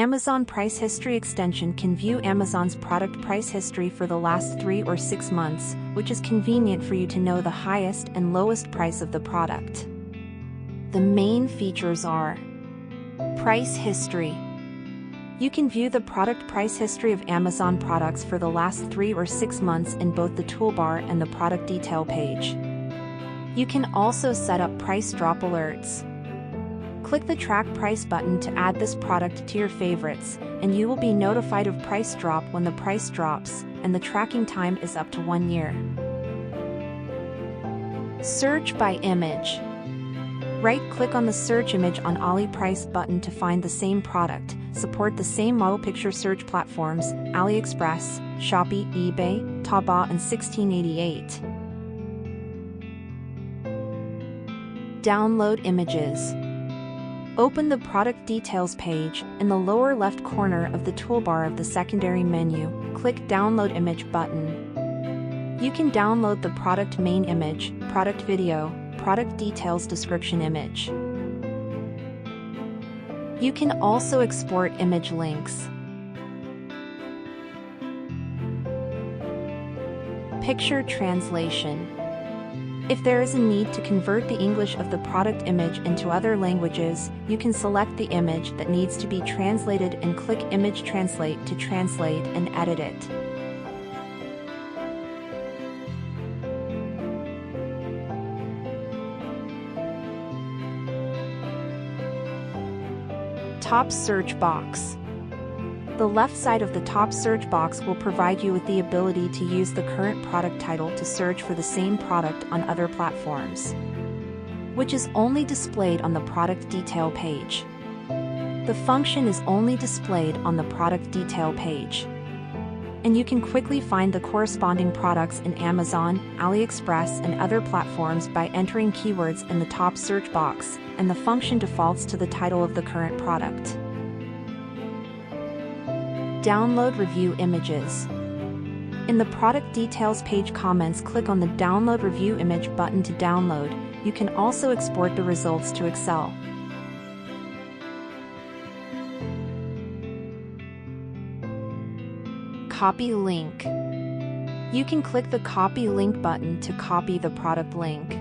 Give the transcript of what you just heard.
Amazon Price History extension can view Amazon's product price history for the last 3 or 6 months, which is convenient for you to know the highest and lowest price of the product. The main features are Price History. You can view the product price history of Amazon products for the last 3 or 6 months in both the toolbar and the product detail page. You can also set up price drop alerts. Click the Track Price button to add this product to your favorites, and you will be notified of price drop when the price drops, and the tracking time is up to 1 year. Search by image. Right-click on the search image on AliPrice button to find the same product. Support the same model picture search platforms, AliExpress, Shopee, eBay, Taobao, and 1688. Download images. Open the product details page. In the lower left corner of the toolbar of the secondary menu, click Download Image button. You can download the product main image, product video, product details description image. You can also export image links. Picture translation. If there is a need to convert the English of the product image into other languages, you can select the image that needs to be translated and click Image Translate to translate and edit it. Top search box. The left side of the top search box will provide you with the ability to use the current product title to search for the same product on other platforms, which is only displayed on the product detail page. The function is only displayed on the product detail page, and you can quickly find the corresponding products in Amazon, AliExpress, and other platforms by entering keywords in the top search box, and the function defaults to the title of the current product. Download review images. In the product details page comments, click on the Download Review Image button to download. You can also export the results to Excel. Copy link. You can click the Copy Link button to copy the product link.